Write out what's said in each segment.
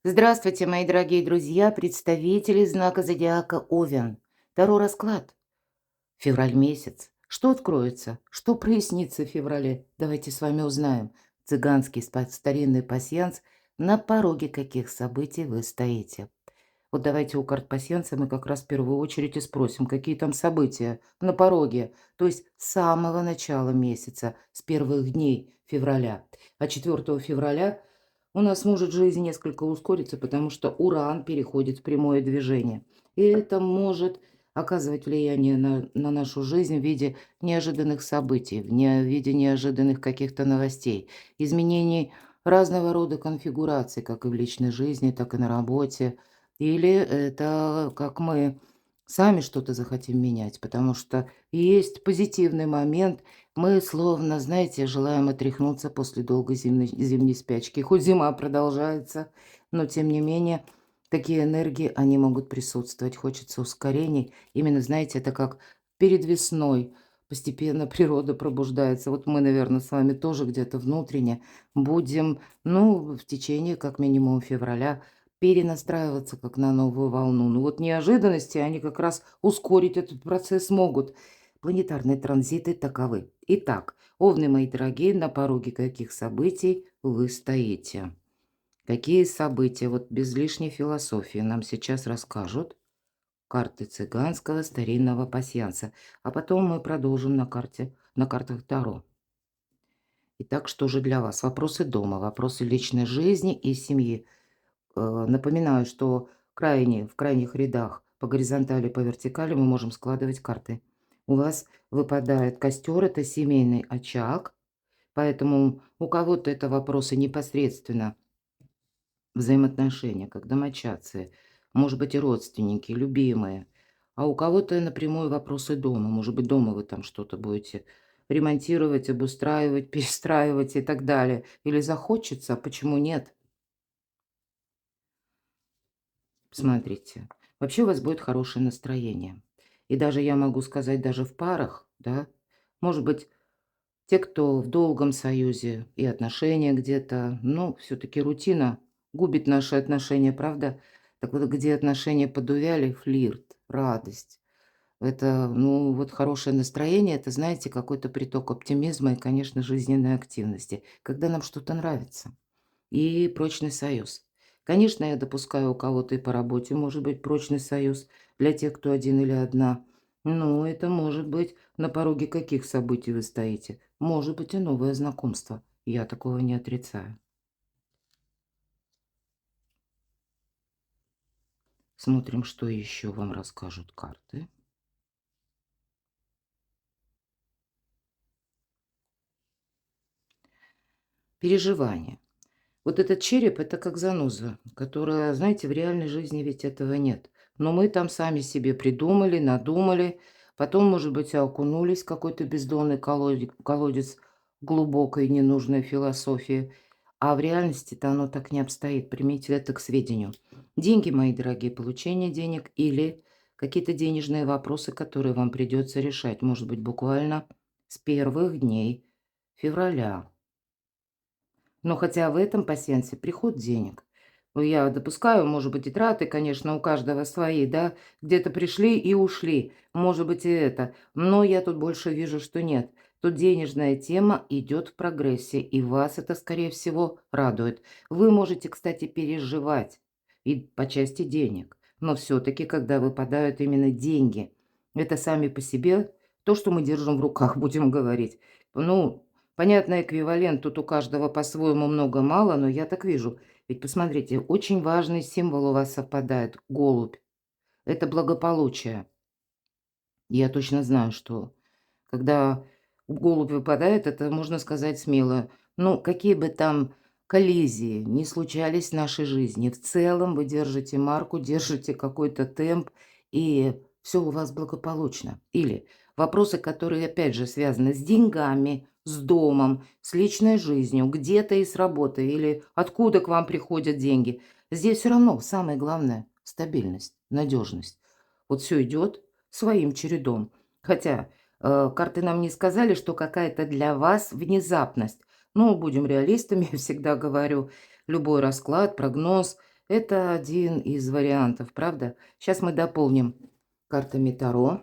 Здравствуйте, мои дорогие друзья, представители знака зодиака Овен. Второй расклад. Февраль месяц. Что откроется? Что прояснится в феврале? Давайте с вами узнаем. Цыганский старинный пасьянс. На пороге каких событий вы стоите? Вот давайте у карт пасьянса мы как раз в первую очередь и спросим, какие там события на пороге, то есть с самого начала месяца, с первых дней февраля. А 4 февраля у нас может жизнь несколько ускориться, потому что Уран переходит в прямое движение. И это может оказывать влияние на нашу жизнь в виде неожиданных событий, в виде неожиданных каких-то новостей, изменений разного рода конфигураций, как и в личной жизни, так и на работе. Или это как мы сами что-то захотим менять, потому что есть позитивный момент. Мы словно, знаете, желаем отряхнуться после долгой зимней спячки. Хоть зима продолжается, но тем не менее такие энергии, они могут присутствовать. Хочется ускорений. Именно, знаете, это как перед весной. Постепенно природа пробуждается. Вот мы, наверное, с вами тоже где-то внутренне будем, ну, в течение как минимум февраля перенастраиваться как на новую волну. Ну вот неожиданности, они как раз ускорить этот процесс могут. Планетарные транзиты таковы. Итак, овны мои дорогие, на пороге каких событий вы стоите? Какие события, вот без лишней философии, нам сейчас расскажут карты цыганского старинного пасьянса. А потом мы продолжим на картах Таро. Итак, что же для вас? Вопросы дома, вопросы личной жизни и семьи. Напоминаю, что в крайних рядах по горизонтали, по вертикали мы можем складывать карты. У вас выпадает костер, это семейный очаг, поэтому у кого-то это вопросы непосредственно взаимоотношения, как домочадцы, может быть и родственники, любимые. А у кого-то напрямую вопросы дома. Может быть, дома вы там что-то будете ремонтировать, обустраивать, перестраивать и так далее. Или захочется, а почему нет? Смотрите, вообще у вас будет хорошее настроение. И даже я могу сказать, даже в парах, да, может быть, те, кто в долгом союзе и отношения где-то, ну, все-таки рутина губит наши отношения, правда? Так вот, где отношения подувяли, флирт, радость. Это, ну, вот хорошее настроение, это, знаете, какой-то приток оптимизма и, конечно, жизненной активности, когда нам что-то нравится и прочный союз. Конечно, я допускаю, у кого-то и по работе может быть прочный союз для тех, кто один или одна. Но это может быть на пороге каких событий вы стоите. Может быть и новое знакомство. Я такого не отрицаю. Смотрим, что еще вам расскажут карты. Переживания. Вот этот череп– это как заноза, которая, знаете, в реальной жизни ведь этого нет. Но мы там сами себе придумали, надумали, потом, может быть, окунулись в какой-то бездонный колодец глубокой ненужной философии. А в реальности-то оно так не обстоит. Примите это к сведению. Деньги, мои дорогие, получение денег или какие-то денежные вопросы, которые вам придется решать, может быть, буквально с первых дней февраля. Но хотя в этом пасьянсе приход денег. Ну, я допускаю, может быть, и траты, конечно, у каждого свои, да, где-то пришли и ушли, может быть, и это. Но я тут больше вижу, что нет. Тут денежная тема идет в прогрессе, и вас это, скорее всего, радует. Вы можете, кстати, переживать и по части денег, но все-таки, когда выпадают именно деньги, это сами по себе то, что мы держим в руках, будем говорить. Ну, понятно, эквивалент тут у каждого по-своему много-мало, но я так вижу. Ведь посмотрите, очень важный символ у вас совпадает– голубь. Это благополучие. Я точно знаю, что когда голубь выпадает, это можно сказать смело. Ну, какие бы там коллизии не случались в нашей жизни, в целом вы держите марку, держите какой-то темп, и все у вас благополучно. Или вопросы, которые, опять же, связаны с деньгами, с домом, с личной жизнью, где-то и с работой, или откуда к вам приходят деньги. Здесь все равно самое главное– стабильность, надежность. Вот все идет своим чередом. Хотя карты нам не сказали, что какая-то для вас внезапность. Ну, будем реалистами, я всегда говорю, любой расклад, прогноз– Это один из вариантов, правда? Сейчас мы дополним картами Таро.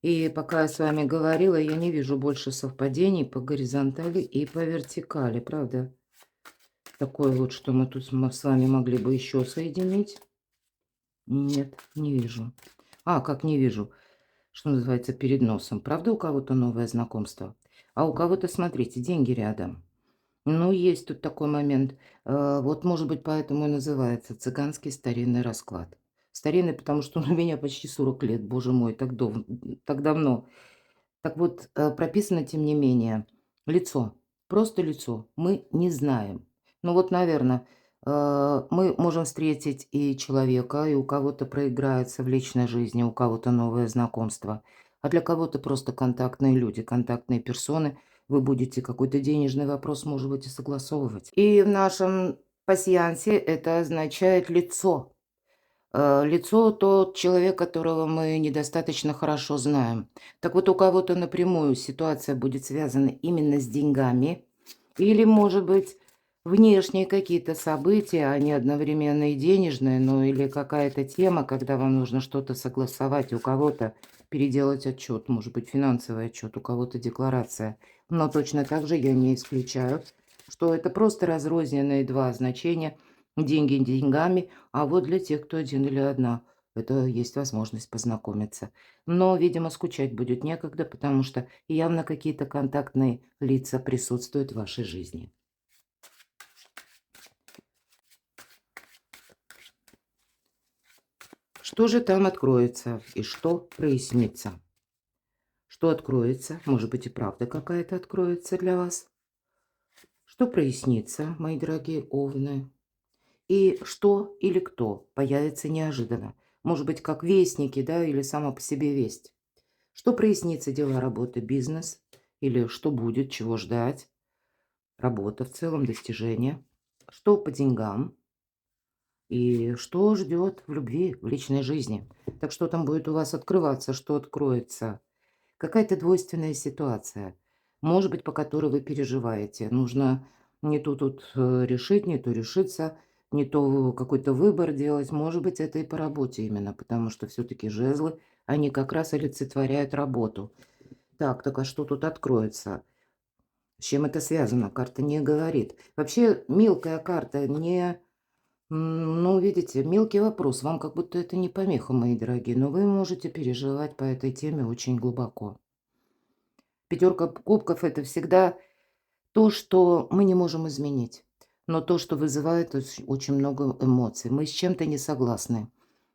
И пока я с вами говорила, я не вижу больше совпадений по горизонтали и по вертикали, правда? Такое вот, что мы тут с вами могли бы еще соединить. Нет, не вижу. Как не вижу? Что называется, перед носом. Правда, у кого-то новое знакомство? А у кого-то, смотрите, деньги рядом. Ну, есть тут такой момент. Вот, может быть, поэтому и называется цыганский старинный расклад. Старинный, потому что он у меня почти 40 лет, боже мой, так давно. Так вот, прописано, тем не менее, лицо, просто лицо мы не знаем. Ну вот, наверное, мы можем встретить и человека, и у кого-то проиграется в личной жизни, у кого-то новое знакомство, а для кого-то просто контактные люди, контактные персоны. Вы будете какой-то денежный вопрос, может быть, и согласовывать. И в нашем пасьянсе это означает лицо. Лицо тот человек, которого мы недостаточно хорошо знаем. Так вот, у кого-то напрямую ситуация будет связана именно с деньгами, или, может быть, внешние какие-то события, они одновременно и денежные, ну или какая-то тема, когда вам нужно что-то согласовать, у кого-то переделать отчет, может быть, финансовый отчет, у кого-то декларация. Но точно так же я не исключаю, что это просто разрозненные два значения: деньги деньгами, а вот для тех, кто один или одна, это есть возможность познакомиться. Но, видимо, скучать будет некогда, потому что явно какие-то контактные лица присутствуют в вашей жизни. Что же там откроется и что прояснится? Что откроется? Может быть, и правда какая-то откроется для вас? Что прояснится, мои дорогие овны? И что или кто появится неожиданно? Может быть, как вестники, да, или сама по себе весть? Что прояснится: дела, работы, бизнес? Или что будет, чего ждать? Работа в целом, достижения. Что по деньгам? И что ждет в любви, в личной жизни? Так что там будет у вас открываться, что откроется? Какая-то двойственная ситуация, может быть, по которой вы переживаете. Нужно не то тут решить, не то решиться, не то какой-то выбор делать. Может быть, это и по работе именно, потому что все-таки жезлы, они как раз олицетворяют работу. Так, а что тут откроется? С чем это связано? Карта не говорит. Вообще, мелкая карта не... Ну, видите, мелкий вопрос. Вам как будто это не помеха, мои дорогие, но вы можете переживать по этой теме очень глубоко. Пятерка кубков — это всегда то, что мы не можем изменить, но то, что вызывает очень много эмоций. Мы с чем-то не согласны.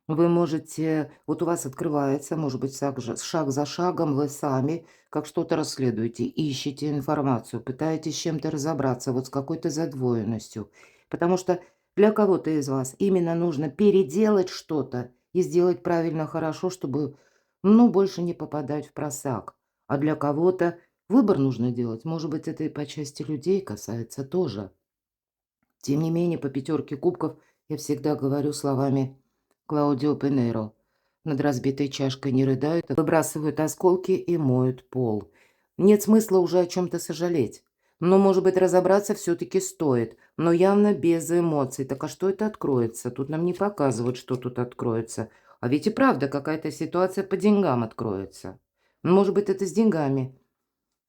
Вы можете, вот у вас открывается, может быть, шаг за шагом вы сами как что-то расследуете, ищете информацию, пытаетесь с чем-то разобраться, вот с какой-то задвоенностью. Потому что для кого-то из вас именно нужно переделать что-то и сделать правильно, хорошо, чтобы, ну, больше не попадать в просак. А для кого-то выбор нужно делать. Может быть, это и по части людей касается тоже. Тем не менее, по пятерке кубков я всегда говорю словами Клаудио Пенейро: над разбитой чашкой не рыдают, а выбрасывают осколки и моют пол. Нет смысла уже о чем-то сожалеть. Но, может быть, разобраться все-таки стоит, но явно без эмоций. Так а что это откроется? Тут нам не показывают, что тут откроется. А ведь и правда какая-то ситуация по деньгам откроется. Может быть, это с деньгами.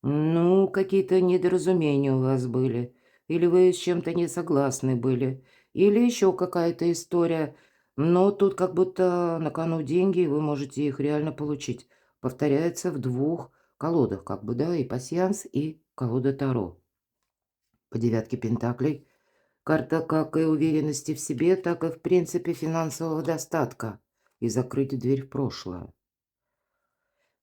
Ну, какие-то недоразумения у вас были, или вы с чем-то не согласны были, или еще какая-то история. Но тут как будто на кону деньги, и вы можете их реально получить. Повторяется в двух колодах, как бы, да, и пасьянс, и колода Таро. По девятке пентаклей карта как и уверенности в себе, так и, в принципе, финансового достатка и закрыть дверь в прошлое.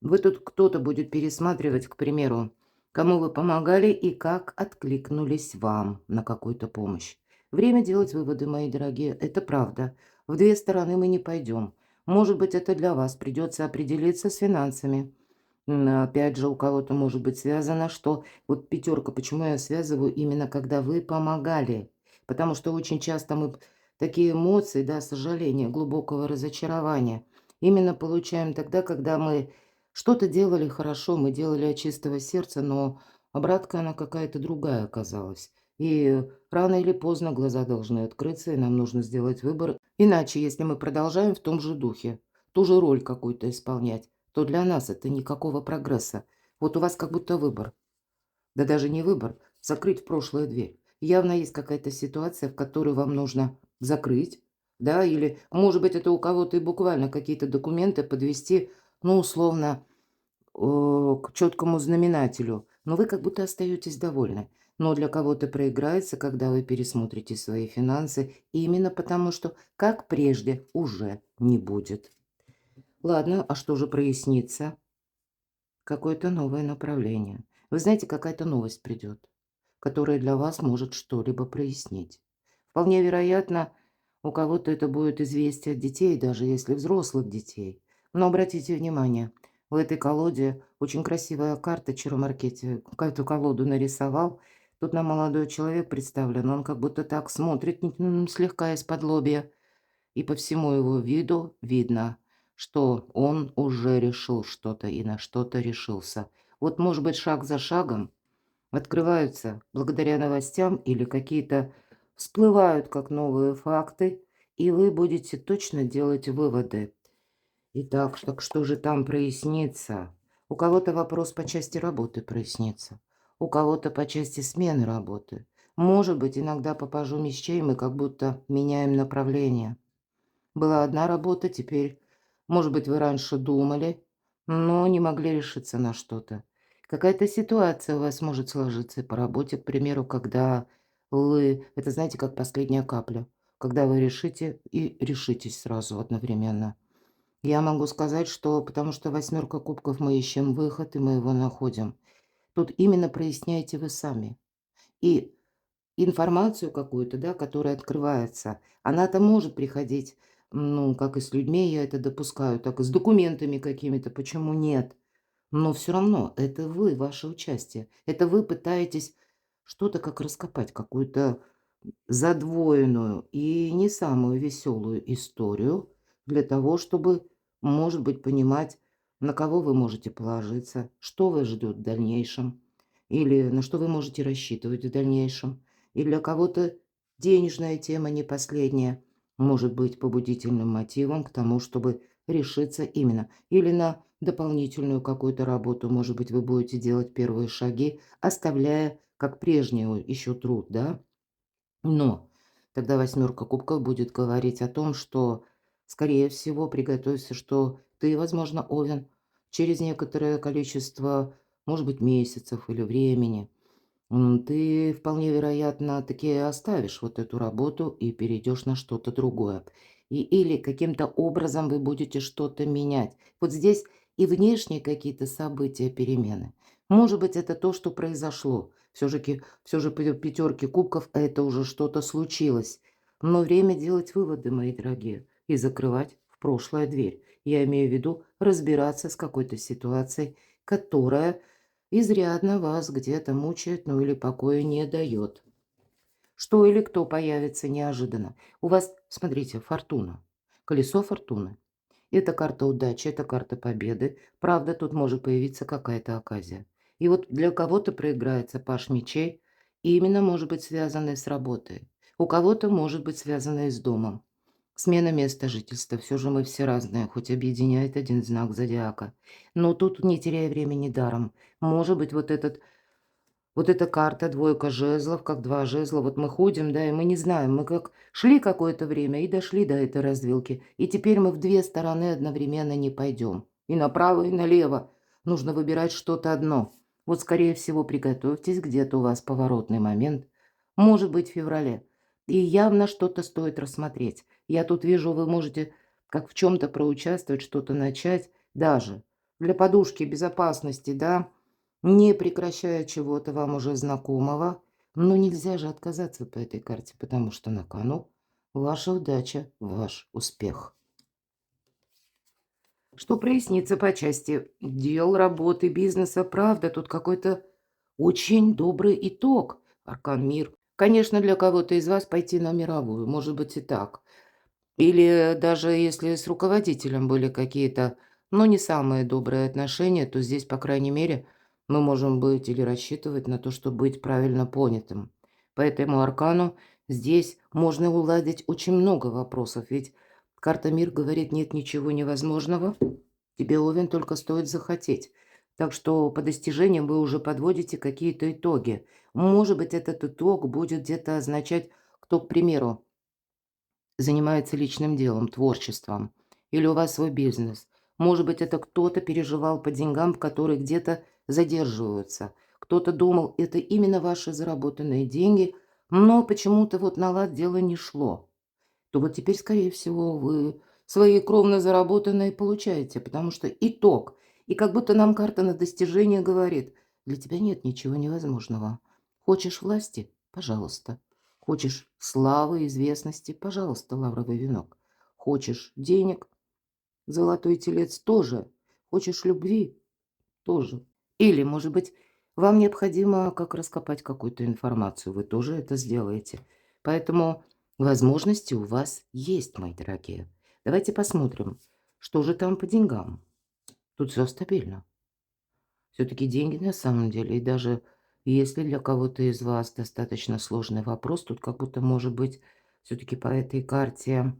Вы тут кто-то будет пересматривать, к примеру, кому вы помогали и как откликнулись вам на какую-то помощь. Время делать выводы, мои дорогие, это правда. В две стороны мы не пойдем. Может быть, это для вас придется определиться с финансами. Опять же, у кого-то может быть связано, что вот пятерка, почему я связываю именно когда вы помогали. Потому что очень часто мы такие эмоции, да, сожаления, глубокого разочарования именно получаем тогда, когда мы что-то делали хорошо, мы делали от чистого сердца, но обратка она какая-то другая оказалась. И рано или поздно глаза должны открыться, и нам нужно сделать выбор. Иначе, если мы продолжаем в том же духе, ту же роль какую-то исполнять, то для нас это никакого прогресса. Вот у вас как будто выбор. Да даже не выбор, закрыть в прошлое дверь. Явно есть какая-то ситуация, в которую вам нужно закрыть, да, или, может быть, это у кого-то и буквально какие-то документы подвести, ну, условно, к четкому знаменателю, но вы как будто остаетесь довольны. Но для кого-то проиграется, когда вы пересмотрите свои финансы, именно потому что, как прежде, уже не будет. Ладно, а что же прояснится? Какое-то новое направление. Вы знаете, какая-то новость придет, которая для вас может что-либо прояснить. Вполне вероятно, у кого-то это будет известие от детей, даже если взрослых детей. Но обратите внимание, в этой колоде очень красивая карта Чаромаркете. Эту колоду нарисовал. Тут нам молодой человек представлен. Он как будто так смотрит слегка из-под лобья. И по всему его виду видно, что он уже решил что-то и на что-то решился. Вот, может быть, шаг за шагом открываются благодаря новостям или какие-то всплывают как новые факты, и вы будете точно делать выводы. Итак, так что же там прояснится? У кого-то вопрос по части работы прояснится, у кого-то по части смены работы. Может быть, иногда по пажу мечей мы как будто меняем направление. Была одна работа, теперь, может быть, вы раньше думали, но не могли решиться на что-то. Какая-то ситуация у вас может сложиться по работе, к примеру, когда вы, это знаете, как последняя капля, когда вы решите и решитесь сразу одновременно. Я могу сказать, что потому что восьмерка кубков мы ищем выход, и мы его находим. Тут именно проясняете вы сами. И информацию какую-то, да, которая открывается, она-то может приходить, ну, как и с людьми, я это допускаю, так и с документами какими-то, почему нет? Но все равно это вы, ваше участие. Это вы пытаетесь что-то как раскопать, какую-то задвоенную и не самую веселую историю для того, чтобы, может быть, понимать, на кого вы можете положиться, что вас ждет в дальнейшем, или на что вы можете рассчитывать в дальнейшем. И для кого-то денежная тема не последняя может быть побудительным мотивом к тому, чтобы решиться именно. Или на дополнительную какую-то работу, может быть, вы будете делать первые шаги, оставляя как прежнюю еще труд, да? Но тогда восьмерка кубков будет говорить о том, что, скорее всего, приготовься, что ты, возможно, Овен, через некоторое количество, может быть, месяцев или времени, ты вполне вероятно таки оставишь вот эту работу и перейдешь на что-то другое. Или каким-то образом вы будете что-то менять. Вот здесь и внешние какие-то события, перемены. Может быть, это то, что произошло. Все же по пятерке кубков это уже что-то случилось. Но время делать выводы, мои дорогие, и закрывать в прошлое дверь. Я имею в виду разбираться с какой-то ситуацией, которая изрядно вас где-то мучает, ну или покоя не дает. Что или кто появится неожиданно. У вас, смотрите, фортуна. Колесо фортуны. Это карта удачи, это карта победы. Правда, тут может появиться какая-то оказия. И вот для кого-то проиграется паш мечей, и именно может быть связанный с работой. У кого-то может быть связанный с домом. Смена места жительства. Все же мы все разные, хоть объединяет один знак зодиака. Но тут не теряя времени даром. Может быть, вот эта карта, двойка жезлов, как два жезла. Вот мы ходим, да, и мы не знаем, мы как шли какое-то время и дошли до этой развилки. И теперь мы в две стороны одновременно не пойдем. И направо, и налево. Нужно выбирать что-то одно. Вот, скорее всего, приготовьтесь, где-то у вас поворотный момент. Может быть, в феврале. И явно что-то стоит рассмотреть. Я тут вижу, вы можете как в чем-то проучаствовать, что-то начать. Даже для подушки безопасности, да, не прекращая чего-то вам уже знакомого. Но нельзя же отказаться по этой карте, потому что на кону ваша удача, ваш успех. Что прояснится по части дел, работы, бизнеса? Правда, тут какой-то очень добрый итог. Аркан мир. Конечно, для кого-то из вас пойти на мировую, может быть и так. Или даже если с руководителем были какие-то, ну, не самые добрые отношения, то здесь, по крайней мере, мы можем быть или рассчитывать на то, чтобы быть правильно понятым. По этому аркану здесь можно уладить очень много вопросов, ведь карта Мир говорит: нет ничего невозможного, тебе, Овен, только стоит захотеть. Так что по достижениям вы уже подводите какие-то итоги. Может быть, этот итог будет где-то означать, кто, к примеру, занимается личным делом, творчеством, или у вас свой бизнес. Может быть, это кто-то переживал по деньгам, которые где-то задерживаются. Кто-то думал, это именно ваши заработанные деньги, но почему-то вот на лад дело не шло. То вот теперь, скорее всего, вы свои кровно заработанные получаете, потому что итог. И как будто нам карта на достижение говорит: для тебя нет ничего невозможного. Хочешь власти? Пожалуйста. Хочешь славы, известности? Пожалуйста, лавровый венок. Хочешь денег? Золотой телец тоже. Хочешь любви? Тоже. Или, может быть, вам необходимо как раскопать какую-то информацию, вы тоже это сделаете. Поэтому возможности у вас есть, мои дорогие. Давайте посмотрим, что же там по деньгам. Тут все стабильно. Все-таки деньги на самом деле, и даже если для кого-то из вас достаточно сложный вопрос, тут как будто может быть все-таки по этой карте,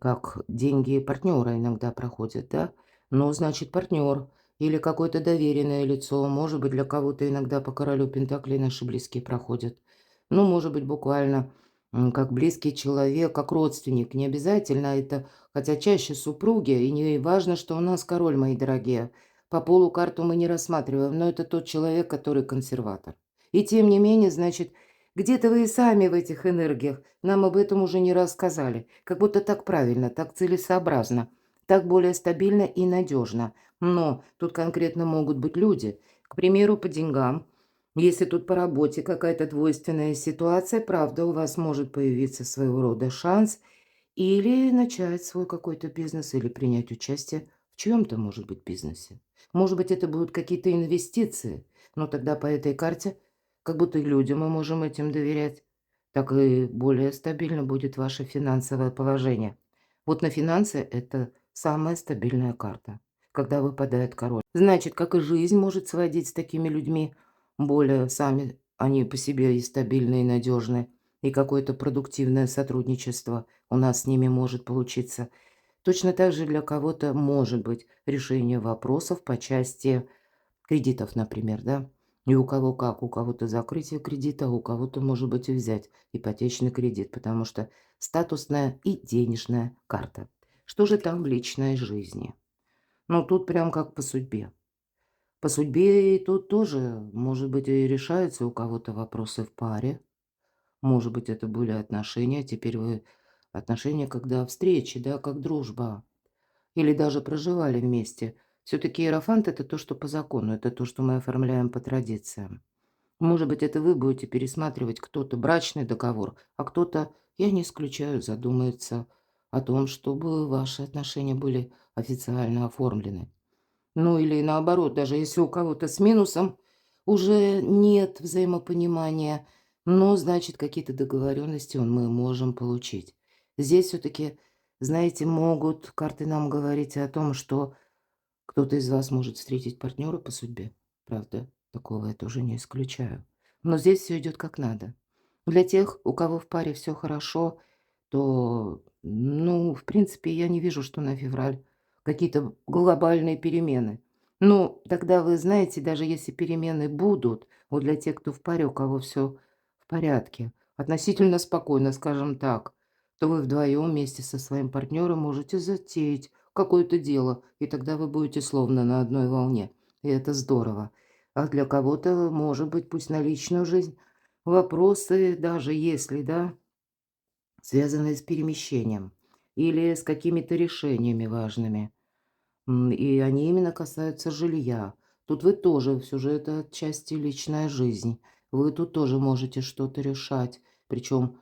как деньги партнера иногда проходят, да? Ну, значит, партнер или какое-то доверенное лицо, может быть, для кого-то иногда по королю Пентаклей наши близкие проходят. Ну, может быть, буквально как близкий человек, как родственник. Не обязательно это, хотя чаще супруги, и не важно, что у нас король, мои дорогие. По полу карту мы не рассматриваем, но это тот человек, который консерватор. И тем не менее, значит, где-то вы и сами в этих энергиях нам об этом уже не рассказали. Как будто так правильно, так целесообразно, так более стабильно и надежно. Но тут конкретно могут быть люди. К примеру, по деньгам. Если тут по работе какая-то двойственная ситуация, правда, у вас может появиться своего рода шанс или начать свой какой-то бизнес, или принять участие в чьем-то, может быть, бизнесе. Может быть, это будут какие-то инвестиции, но тогда по этой карте как будто и людям мы можем этим доверять, так и более стабильно будет ваше финансовое положение. Вот на финансы это самая стабильная карта, когда выпадает король. Значит, как и жизнь может сводить с такими людьми, более сами они по себе и стабильные, и надежные, и какое-то продуктивное сотрудничество у нас с ними может получиться. Точно так же для кого-то может быть решение вопросов по части кредитов, например, да. И у кого как, у кого-то закрытие кредита, а у кого-то, может быть, и взять ипотечный кредит, потому что статусная и денежная карта. Что же там в личной жизни? Ну, тут прям как по судьбе. По судьбе и тут тоже, может быть, и решаются у кого-то вопросы в паре. Может быть, это были отношения, теперь вы отношения, когда встречи, да, как дружба. Или даже проживали вместе. Все-таки иерофант– это то, что по закону, это то, что мы оформляем по традициям. Может быть, это вы будете пересматривать кто-то брачный договор, а кто-то, я не исключаю, задумается о том, чтобы ваши отношения были официально оформлены. Ну или наоборот, даже если у кого-то с минусом уже нет взаимопонимания, но значит какие-то договоренности мы можем получить. Здесь все-таки, знаете, могут карты нам говорить о том, что кто-то из вас может встретить партнера по судьбе. Правда, такого я тоже не исключаю. Но здесь все идет как надо. Для тех, у кого в паре все хорошо, то, ну, в принципе, я не вижу, что на февраль какие-то глобальные перемены. Ну, тогда вы знаете, даже если перемены будут, вот для тех, кто в паре, у кого все в порядке, относительно спокойно, скажем так, то вы вдвоем вместе со своим партнером можете затеять какое-то дело, и тогда вы будете словно на одной волне. И это здорово. А для кого-то, может быть, пусть на личную жизнь, вопросы, даже если, да, связанные с перемещением или с какими-то решениями важными. И они именно касаются жилья. Тут вы тоже, все же это отчасти личная жизнь. Вы тут тоже можете что-то решать. Причем,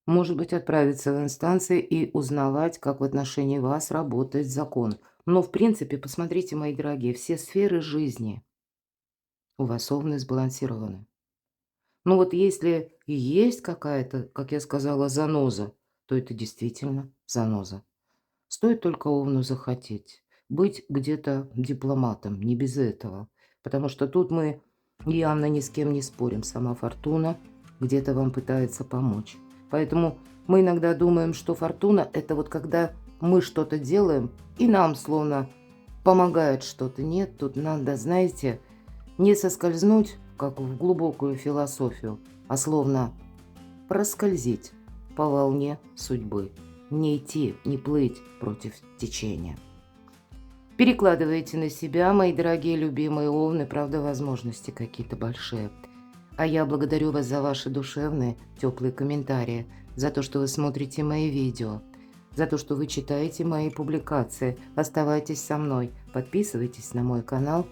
может быть, отправиться в инстанции и узнавать, как в отношении вас работает закон. Но, в принципе, посмотрите, мои дорогие, все сферы жизни у вас ровно сбалансированы. Ну вот если и есть какая-то, как я сказала, заноза, то это действительно заноза. Стоит только Овну захотеть. Быть где-то дипломатом, не без этого. Потому что тут мы явно ни с кем не спорим. Сама фортуна где-то вам пытается помочь. Поэтому мы иногда думаем, что фортуна – это вот когда мы что-то делаем, и нам словно помогает что-то. Нет, тут надо, знаете, не соскользнуть, как в глубокую философию, а словно проскользить по волне судьбы. Не идти, не плыть против течения. Перекладывайте на себя, мои дорогие любимые овны, правда, возможности какие-то большие. А я благодарю вас за ваши душевные, теплые комментарии, за то, что вы смотрите мои видео, за то, что вы читаете мои публикации. Оставайтесь со мной, подписывайтесь на мой канал.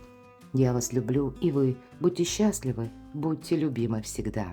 Я вас люблю, и вы будьте счастливы, будьте любимы всегда.